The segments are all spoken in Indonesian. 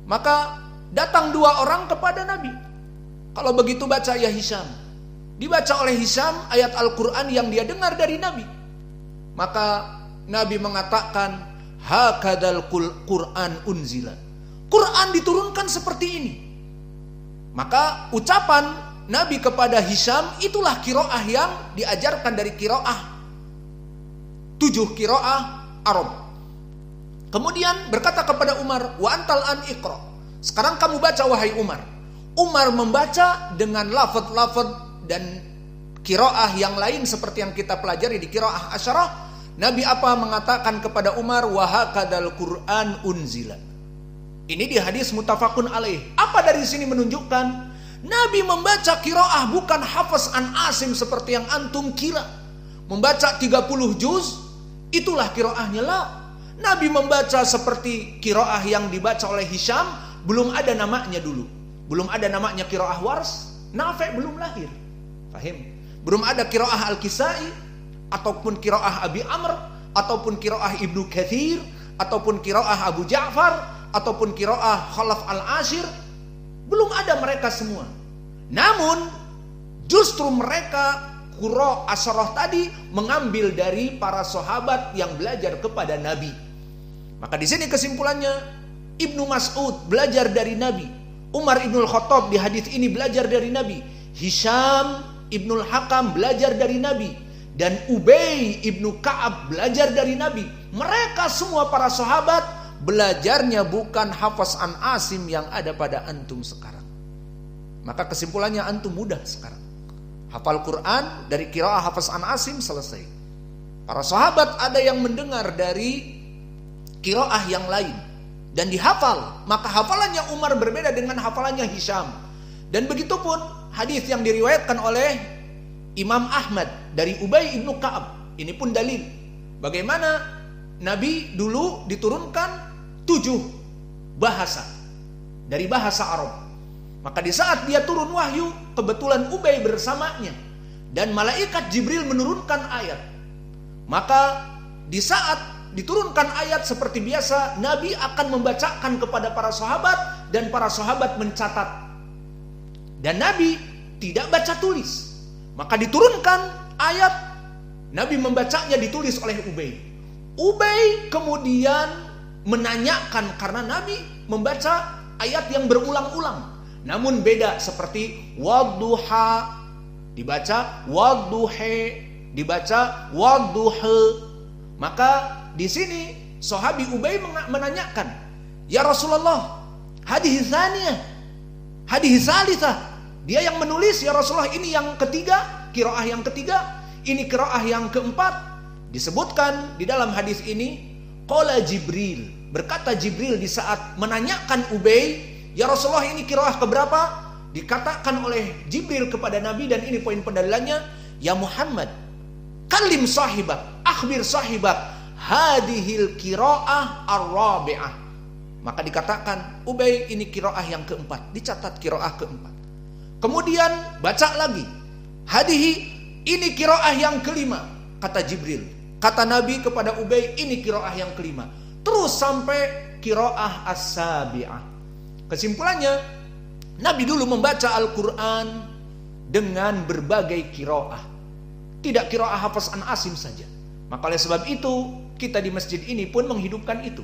Maka datang dua orang kepada Nabi. Kalau begitu baca ya Hisham. Dibaca oleh Hisham ayat Al-Quran yang dia dengar dari Nabi. Maka Nabi mengatakan, hakadal Quran unzila. Quran diturunkan seperti ini. Maka ucapan Nabi kepada Hisham itulah qiraah yang diajarkan dari qiraah 7 qiraah Arab. Kemudian berkata kepada Umar, wa antal an iqra. Sekarang kamu baca wahai Umar. Umar membaca dengan lafaz-lafaz dan qiraah yang lain seperti yang kita pelajari di qiraah asyarah. Nabi apa mengatakan kepada Umar, wa hakadal Quran unzila. Ini di hadis muttafaqun alaih. Apa dari sini menunjukkan Nabi membaca qiraah bukan hafaz an Asim seperti yang antum kira. Membaca 30 juz itulah qiraahnya. La. Nabi membaca seperti qiraah yang dibaca oleh Hisham, belum ada namanya dulu. Belum ada namanya qiraah Wars, Nafi' belum lahir. Fahim? Belum ada qiraah Al-Kisai ataupun qiraah Abi Amr ataupun qiraah Ibnu Katsir ataupun qiraah Abu Ja'far ataupun qiraah Khalaf Al-Ashir. Belum ada mereka semua. Namun justru mereka qurra asyarah tadi mengambil dari para sahabat yang belajar kepada Nabi. Maka di sini kesimpulannya, Ibnu Mas'ud belajar dari Nabi, Umar Ibnul Khattab di hadis ini belajar dari Nabi, Hisham Ibnul Hakam belajar dari Nabi, dan Ubay Ibnu Ka'ab belajar dari Nabi. Mereka semua para sahabat belajarnya bukan hafaz an Asim yang ada pada antum sekarang. Maka kesimpulannya antum mudah sekarang. Hafal Quran dari qiraah hafaz an Asim selesai. Para sahabat ada yang mendengar dari qiraah yang lain dan dihafal. Maka hafalannya Umar berbeda dengan hafalannya Hisham. Dan begitupun hadis yang diriwayatkan oleh Imam Ahmad dari Ubay ibnu Ka'ab. Ini pun dalil bagaimana Nabi dulu diturunkan 7 bahasa dari bahasa Arab. Maka di saat dia turun wahyu, kebetulan Ubay bersamanya dan malaikat Jibril menurunkan ayat. Maka di saat diturunkan ayat seperti biasa, Nabi akan membacakan kepada para sahabat dan para sahabat mencatat. Dan Nabi tidak baca tulis. Maka diturunkan ayat, Nabi membacanya ditulis oleh Ubay. Ubay kemudian menanyakan karena Nabi membaca ayat yang berulang-ulang. Namun beda seperti wadduha dibaca wadduhe, dibaca wadduhe. Maka di sini sahabi Ubay menanyakan, ya Rasulullah, hadis tsaniyah, hadis tsalitsah. Dia yang menulis, ya Rasulullah, ini yang ketiga, qiraah yang ketiga, ini qiraah yang keempat. Disebutkan di dalam hadis ini, qala Jibril, berkata Jibril di saat menanyakan Ubay, ya Rasulullah, ini qiraah keberapa? Dikatakan oleh Jibril kepada Nabi, dan ini poin pendalilannya, ya Muhammad, kalim sahibak, akhbir sahibak, hadihil qiraah ar-rabi'ah. Maka dikatakan, Ubay, ini qiraah yang keempat, dicatat qiraah keempat. Kemudian baca lagi, hadihi, ini qiraah yang kelima, kata Jibril. Kata Nabi kepada Ubay, ini qiraah yang kelima. Terus sampai qiraah as-sabi'ah. Kesimpulannya, Nabi dulu membaca Al-Quran dengan berbagai qiraah, tidak qiraah hafaz an Asim saja. Maka oleh sebab itu, kita di masjid ini pun menghidupkan itu.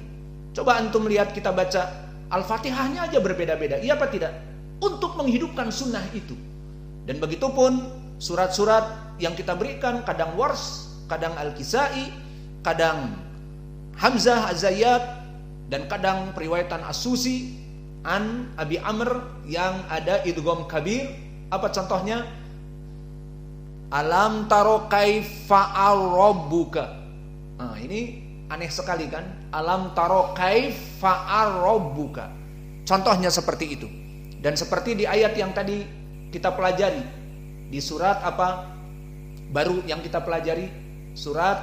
Coba antum lihat, kita baca Al-Fatihahnya aja berbeda-beda, iya apa tidak? Untuk menghidupkan sunnah itu. Dan begitupun surat-surat yang kita berikan, kadang Wars, kadang Al-Kisai, kadang Hamzah Az-Zayyat, dan kadang periwayatan As-Susi an Abi Amr yang ada idgham kabir. Apa contohnya? Alam taro kaifa'al rabbuka. Nah, ini aneh sekali kan? Alam taro kaifa'al rabbuka. Contohnya seperti itu. Dan seperti di ayat yang tadi kita pelajari di surat apa? Baru yang kita pelajari, surat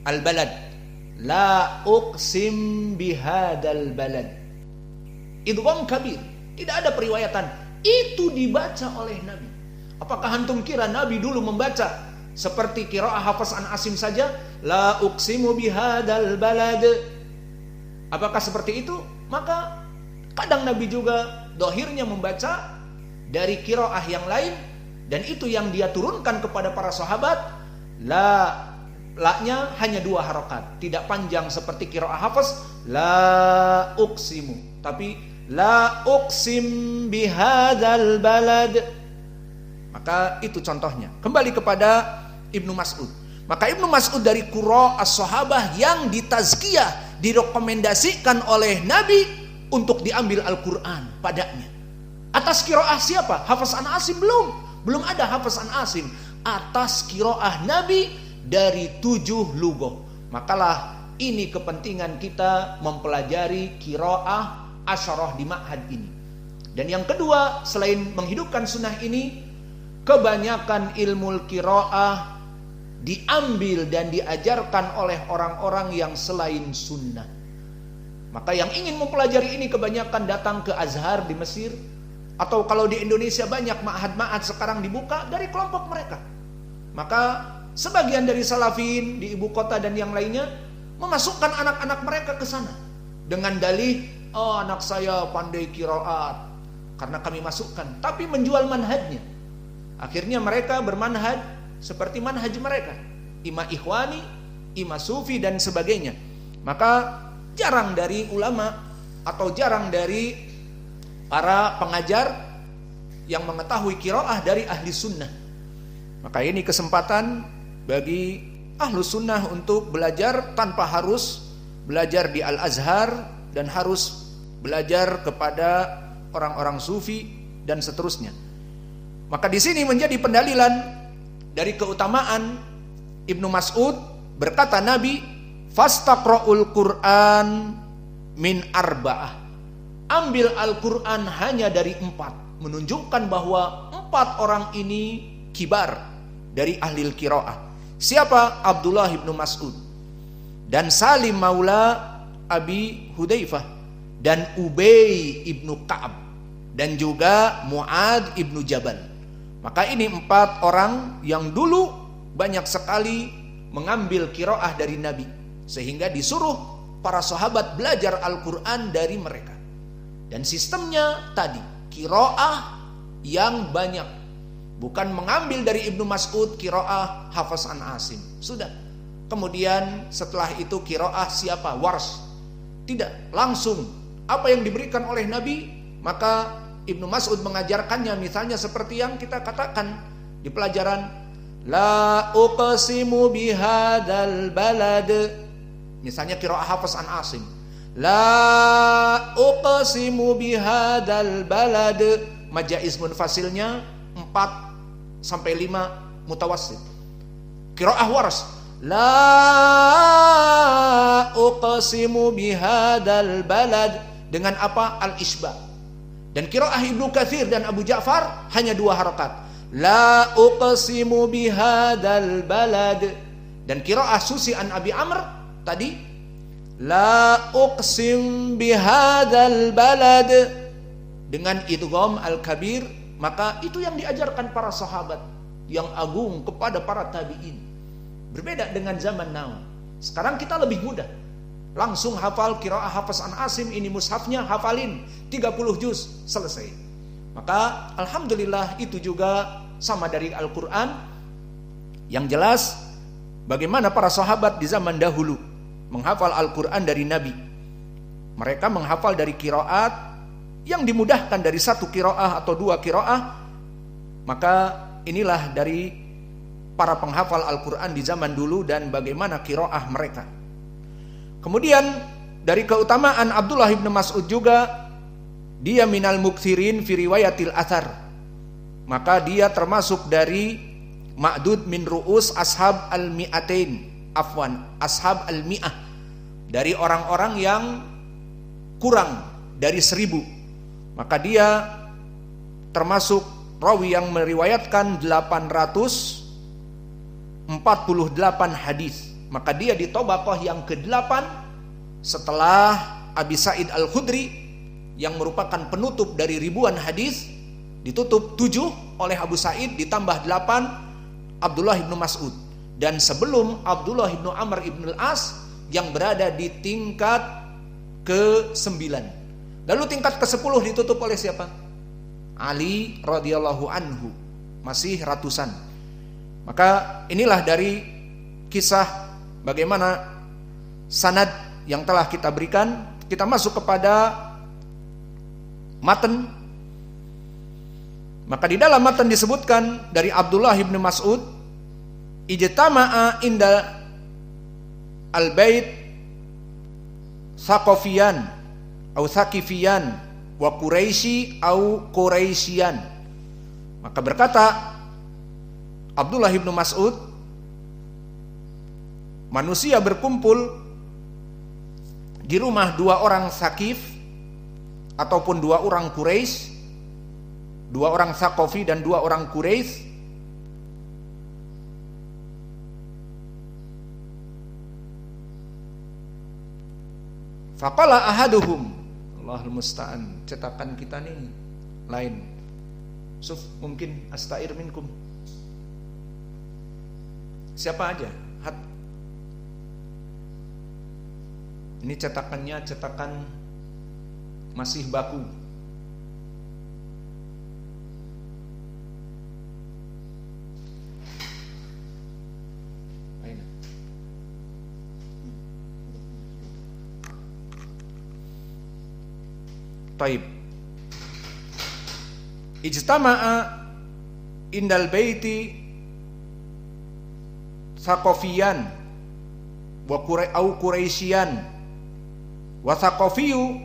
Al-Balad. La uqsim bihadal balad. Idgham kabir, tidak ada periwayatan. Itu dibaca oleh Nabi. Apakah antum kira Nabi dulu membaca seperti qiraah hafaz an Asim saja? La uqsimu bihadal balad. Apakah seperti itu? Maka Kadang Nabi juga dohirnya membaca dari qiraah yang lain, dan itu yang dia turunkan kepada para sahabat. La-nya hanya 2 harokat, tidak panjang seperti qiraah Hafs, la uqsimu, tapi la uqsim bihadzal balad. Maka itu contohnya. Kembali kepada Ibnu Mas'ud. Maka Ibnu Mas'ud dari qurra as-sahabah yang ditazkiyah, direkomendasikan oleh Nabi untuk diambil Al-Quran padanya. Atas qiraah siapa? Hafs an Asim belum ada Hafs an Asim. Atas qiraah Nabi dari 7 lughah. Makalah ini kepentingan kita mempelajari qiraah asyarah di ma'had ini. Dan yang kedua, selain menghidupkan sunnah ini, kebanyakan ilmu qiraah diambil dan diajarkan oleh orang-orang yang selain sunnah. Maka yang ingin mempelajari ini kebanyakan datang ke Azhar di Mesir, atau kalau di Indonesia banyak ma'had-ma'had sekarang dibuka dari kelompok mereka. Maka sebagian dari salafin di ibu kota dan yang lainnya memasukkan anak-anak mereka ke sana dengan dalih, oh anak saya pandai qiraat karena kami masukkan, tapi menjual manhajnya. Akhirnya mereka bermanhaj seperti manhaj mereka, ima ikhwani, ima sufi dan sebagainya. Maka jarang dari ulama atau jarang dari para pengajar yang mengetahui qiraah dari ahli sunnah. Maka ini kesempatan bagi ahlu sunnah untuk belajar tanpa harus belajar di Al-Azhar dan harus belajar kepada orang-orang sufi dan seterusnya. Maka di sini menjadi pendalilan dari keutamaan Ibnu Mas'ud. Berkata Nabi, fastaqra'ul Qur'an min arba'ah. Ambil Al-Quran hanya dari 4. Menunjukkan bahwa 4 orang ini kibar dari ahli qiraah. Siapa? Abdullah ibnu Mas'ud dan Salim maula Abi Hudzaifah dan Ubay ibnu Ka'ab dan juga Mu'ad ibnu Jabal. Maka ini 4 orang yang dulu banyak sekali mengambil qiraah dari Nabi, sehingga disuruh para sahabat belajar Al-Quran dari mereka. Dan sistemnya tadi qiraah yang banyak, bukan mengambil dari Ibnu Mas'ud qiraah Hafs an Asim, sudah. Kemudian setelah itu qiraah siapa? Wars. Tidak, langsung apa yang diberikan oleh Nabi, maka Ibnu Mas'ud mengajarkannya. Misalnya seperti yang kita katakan di pelajaran, la uqsimu bihadzal balad. Misalnya qiraah Hafs an Asim, la uqsimu bihadzal balad, majaiz munfasilnya 4 sampai 5 mutawassit. Qiraah Wars, la uqsimu bihadzal balad dengan apa? Al-Isba. Dan qiraah Ibnu Katsir dan Abu Ja'far hanya 2 harokat, la uqsimu bihadzal balad. Dan qiraah Susi an Abi Amr tadi, la uqsim bihadzal balad dengan idgham al-kabir. Maka itu yang diajarkan para sahabat yang agung kepada para tabi'in. Berbeda dengan zaman now. Sekarang kita lebih mudah, langsung hafal qiraah Hafs an Asim, ini mushafnya, hafalin 30 juz, selesai. Maka alhamdulillah itu juga sama dari Al-Quran. Yang jelas bagaimana para sahabat di zaman dahulu menghafal Al-Quran dari Nabi. Mereka menghafal dari qiraat yang dimudahkan dari 1 qiraah atau 2 qiraah. Maka inilah dari para penghafal Al-Quran di zaman dulu dan bagaimana qiraah mereka. Kemudian dari keutamaan Abdullah ibn Mas'ud juga, dia minal mukthirin fi riwayatil athar. Maka dia termasuk dari ma'dud min ru'us ashab al-mi'atain, ashab al-mi'ah, dari orang-orang yang kurang dari 1000. Maka dia termasuk rawi yang meriwayatkan 848 hadis. Maka dia di tobaqoh yang ke-8 setelah Abi Sa'id Al-Khudri yang merupakan penutup dari ribuan hadis, ditutup 7 oleh Abu Sa'id, ditambah 8 Abdullah ibnu Mas'ud. Dan sebelum Abdullah ibnu Amr ibn al-As yang berada di tingkat ke-9. Lalu tingkat ke-10 ditutup oleh siapa? Ali radhiyallahu anhu, masih ratusan. Maka inilah dari kisah bagaimana sanad yang telah kita berikan. Kita masuk kepada matan. Maka di dalam matan disebutkan dari Abdullah bin Mas'ud, ijtama'a inda al-bait Thaqafiyan atau Thaqifiyan wa Quraisy atau Quraisyian. Maka berkata Abdullah bin Mas'ud, manusia berkumpul di rumah dua orang Thaqif ataupun dua orang Quraisy, dua orang Thaqafi dan dua orang Quraisy. Faqala ahaduhum, Allahul musta'an, cetakan kita nih lain. Suf, mungkin astair minkum. Siapa aja? Ini cetakannya cetakan masih baku. Taib. Ijtama'a indal baiti Thaqafiyan wa Quraisyian wa Thaqafiyu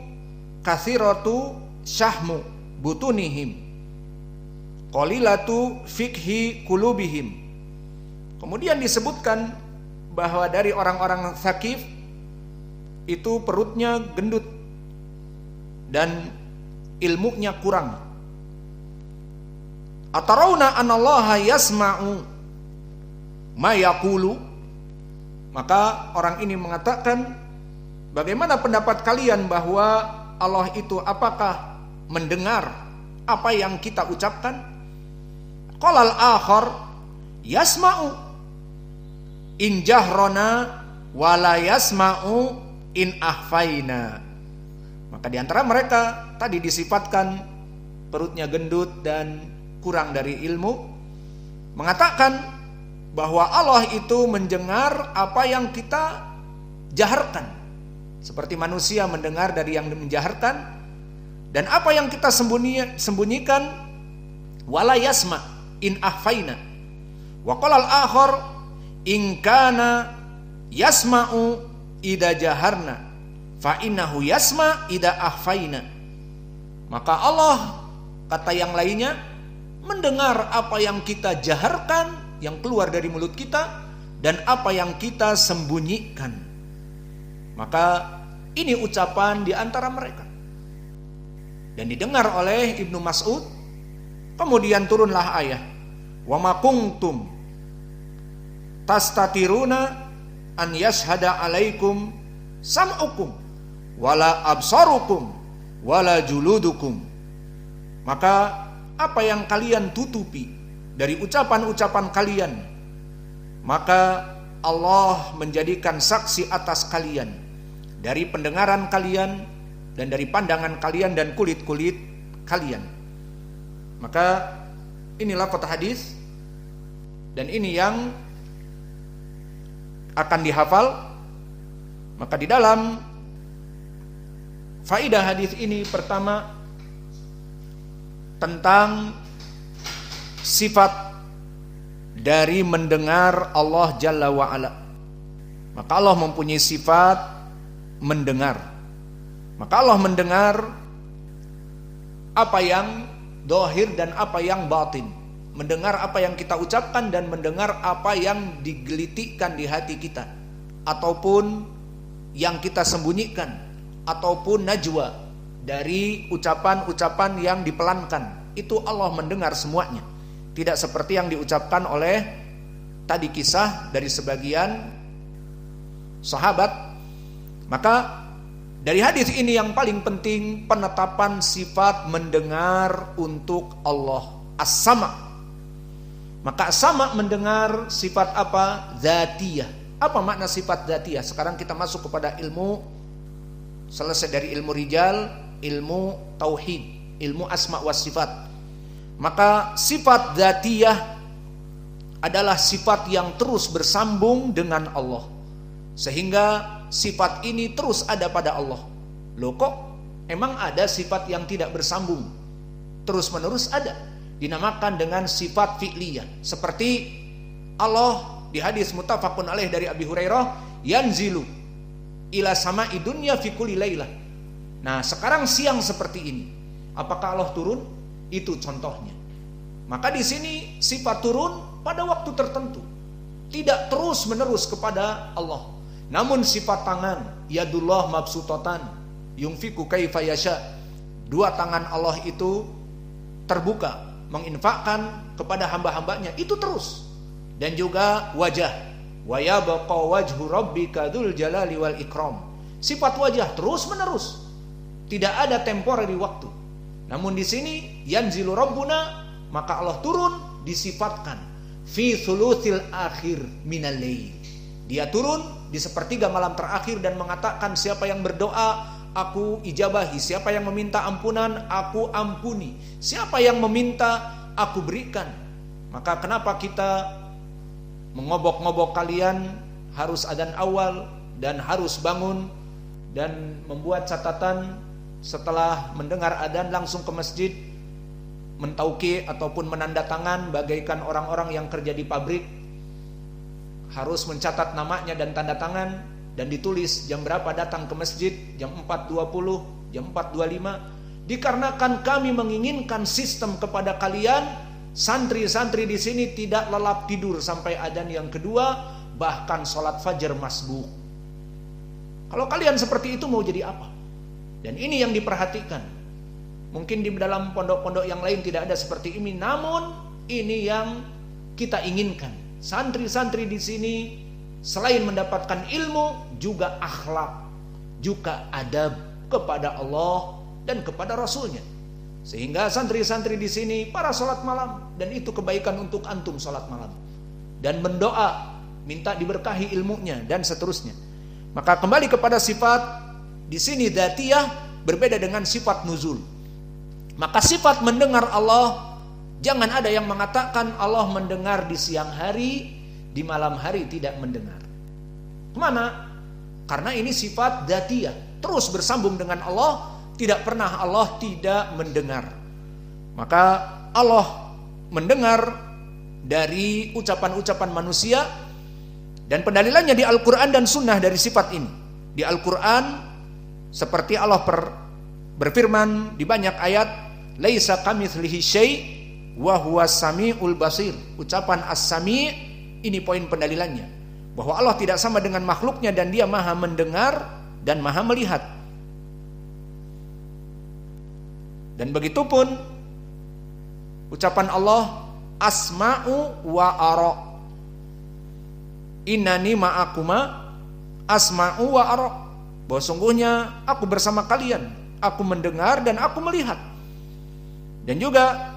kathiratu syahmu butunihim qalilatu fikhi kulubihim. Kemudian disebutkan bahwa dari orang-orang Thaqif itu perutnya gendut dan ilmunya kurang. Atarawna anallaha yasma'u ma yaqulu. Maka orang ini mengatakan, bagaimana pendapat kalian bahwa Allah itu apakah mendengar apa yang kita ucapkan? Qalal akhar yasma'u in jahrona wala yasma'u in akhfaina. Maka di antara mereka tadi disifatkan perutnya gendut dan kurang dari ilmu, mengatakan bahwa Allah itu mendengar apa yang kita jaharkan, seperti manusia mendengar dari yang menjaharkan, dan apa yang kita sembunyikan wala yasma in akhfaina. Wa qala al-akhar in kana yasma'u ida jaharna fa innahu yasma ida akhfaina. Maka Allah, kata yang lainnya, mendengar apa yang kita jaharkan, yang keluar dari mulut kita, dan apa yang kita sembunyikan. Maka ini ucapan di antara mereka, dan didengar oleh Ibnu Mas'ud. Kemudian turunlah ayat, wa ma kuntum tastatiruna an yashhada alaikum sam'ukum wala absarukum wala juludukum. Maka apa yang kalian tutupi dari ucapan-ucapan kalian, maka Allah menjadikan saksi atas kalian dari pendengaran kalian dan dari pandangan kalian dan kulit-kulit kalian. Maka inilah kata hadis, dan ini yang akan dihafal. Maka di dalam faidah hadis ini, pertama tentang sifat dari mendengar Allah Jalla wa'ala. Maka Allah mempunyai sifat mendengar. Maka Allah mendengar apa yang zahir dan apa yang batin, mendengar apa yang kita ucapkan dan mendengar apa yang digelitikkan di hati kita, ataupun yang kita sembunyikan, ataupun najwa, dari ucapan-ucapan yang dipelankan. Itu Allah mendengar semuanya. Tidak seperti yang diucapkan oleh tadi kisah dari sebagian sahabat. Maka dari hadis ini yang paling penting penetapan sifat mendengar untuk Allah, as-sama. Maka as-sama mendengar sifat apa? Dzatiyah. Apa makna sifat dzatiyah? Sekarang kita masuk kepada ilmu, selesai dari ilmu rijal, ilmu tauhid, ilmu asma wa sifat. Maka sifat dzatiyah adalah sifat yang terus bersambung dengan Allah, sehingga sifat ini terus ada pada Allah. Loh kok emang ada sifat yang tidak bersambung terus menerus? Ada, dinamakan dengan sifat fi'liyah. Seperti Allah di hadis muttafaqun alaih dari Abi Hurairah, yanzilu ila sama'i dunya fi kulli lailah. Nah, sekarang siang seperti ini, apakah Allah turun? Itu contohnya. Maka di sini sifat turun pada waktu tertentu, tidak terus menerus kepada Allah. Namun sifat tangan, yadullah mabsutatan yunfiku kaifa yasha, dua tangan Allah itu terbuka menginfakkan kepada hamba-hambanya, itu terus. Dan juga wajah, wa yabqa wajhu rabbika dzul jalali wal ikram, sifat wajah terus menerus, tidak ada temporary waktu. Namun di sini yanzilu rabbuna, maka Allah turun disifatkan fi thuluthil akhir minal lail, dia turun di sepertiga malam terakhir dan mengatakan, siapa yang berdoa aku ijabahi, siapa yang meminta ampunan aku ampuni, siapa yang meminta aku berikan. Maka kenapa kita mengobok-ngobok kalian harus adzan awal dan harus bangun dan membuat catatan setelah mendengar adzan langsung ke masjid mentauqi ataupun menandatangan bagaikan orang-orang yang kerja di pabrik, harus mencatat namanya dan tanda tangan dan ditulis jam berapa datang ke masjid, jam 4.20, jam 4.25. Dikarenakan kami menginginkan sistem kepada kalian, santri-santri di sini tidak lelap tidur sampai adzan yang kedua, bahkan sholat fajar masbuk. Kalau kalian seperti itu mau jadi apa? Dan ini yang diperhatikan. Mungkin di dalam pondok-pondok yang lain tidak ada seperti ini, namun ini yang kita inginkan. Santri-santri di sini selain mendapatkan ilmu juga akhlak, juga adab kepada Allah dan kepada Rasulnya. Sehingga santri-santri di sini para sholat malam, dan itu kebaikan untuk antum sholat malam, dan mendoa minta diberkahi ilmunya dan seterusnya. Maka kembali kepada sifat di sini dzatiyah berbeda dengan sifat nuzul. Maka sifat mendengar Allah, jangan ada yang mengatakan Allah mendengar di siang hari, di malam hari tidak mendengar. Kemana? Karena ini sifat dzatiyah, terus bersambung dengan Allah, tidak pernah Allah tidak mendengar. Maka Allah mendengar dari ucapan-ucapan manusia, dan pendalilannya di Al-Quran dan Sunnah dari sifat ini. Di Al-Quran seperti Allah berfirman di banyak ayat, laisa kamitslihi syai' wa huwas samiul basir. Ucapan as-sami' ini poin pendalilannya, bahwa Allah tidak sama dengan makhluknya dan dia maha mendengar dan maha melihat. Dan begitupun ucapan Allah asma'u wa ara, innani ma'akuma asma'u wa ara, bahwa sungguhnya aku bersama kalian, aku mendengar dan aku melihat. Dan juga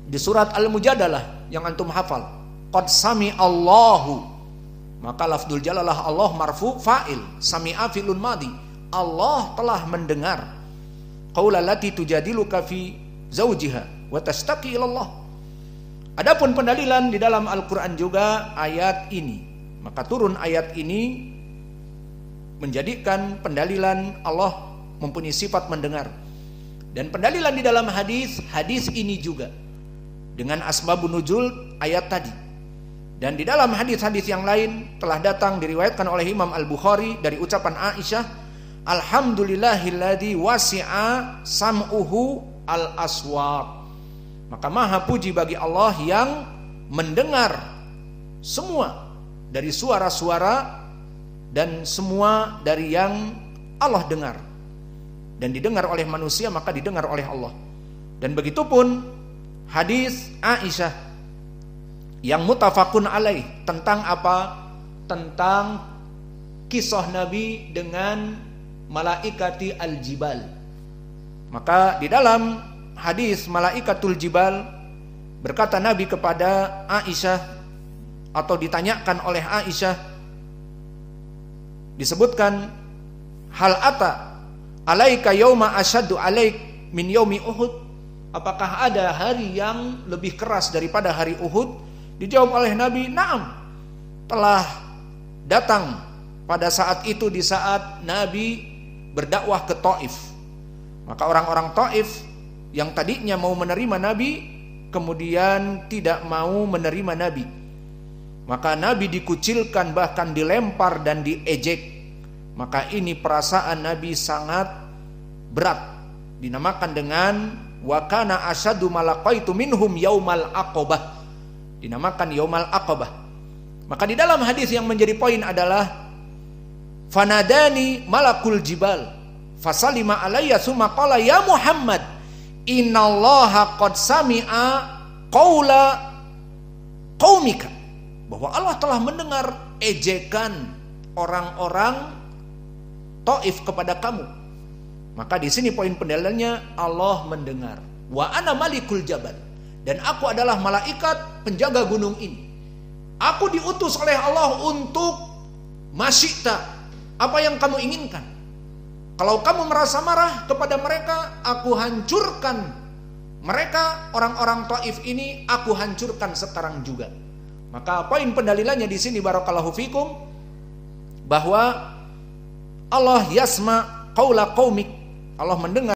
di surat Al-Mujadalah yang antum hafal, qad sami Allahu, maka lafdzul jalalah Allah marfu fa'il, sami'a fi'lun madhi, Allah telah mendengar. Qaulallati tujadiluka fi zaujiha wa tashtaqi ilallah. Adapun pendalilan di dalam Al-Qur'an juga ayat ini, maka turun ayat ini menjadikan pendalilan Allah mempunyai sifat mendengar. Dan pendalilan di dalam hadis ini juga dengan asbabun nuzul ayat tadi. Dan di dalam hadis-hadis yang lain telah datang diriwayatkan oleh Imam Al-Bukhari dari ucapan Aisyah, alhamdulillahilladzi wasi'a sam'uhu al-aswat. Maka maha puji bagi Allah yang mendengar semua dari suara-suara dan semua dari yang Allah dengar. Dan didengar oleh manusia maka didengar oleh Allah. Dan begitupun hadis Aisyah yang muttafaqun alaih tentang apa? Tentang kisah Nabi dengan malaikati al-jibal. Maka di dalam hadis malaikatul jibal berkata Nabi kepada Aisyah, atau ditanyakan oleh Aisyah, disebutkan hal ata alaika yauma asyaddu alaik min yaumi Uhud? Apakah ada hari yang lebih keras daripada hari Uhud? Dijawab oleh Nabi, na'am. Telah datang pada saat itu, di saat Nabi berdakwah ke Taif. Maka orang-orang Taif yang tadinya mau menerima Nabi, kemudian tidak mau menerima Nabi. Maka Nabi dikucilkan, bahkan dilempar dan diejek. Maka ini perasaan Nabi sangat berat. Dinamakan dengan wa kana asyaddu malaqaitu minhum yaumal aqabah. Dinamakan yaumal aqabah. Maka di dalam hadis yang menjadi poin adalah fanadani malakul jibal fasalima alayya summa qala ya Muhammad innallaha qad sami'a qaula qaumika, bahwa Allah telah mendengar ejekan orang-orang Taif kepada kamu. Maka di sini poin pendalilannya, Allah mendengar. Wa ana malikul jabal, dan aku adalah malaikat penjaga gunung ini. Aku diutus oleh Allah untuk masyita, apa yang kamu inginkan. Kalau kamu merasa marah kepada mereka, aku hancurkan mereka, orang-orang Taif ini aku hancurkan sekarang juga. Maka poin pendalilannya di sini barakallahu fikum, bahwa Allah yasma qaula qaumik, Allah mendengar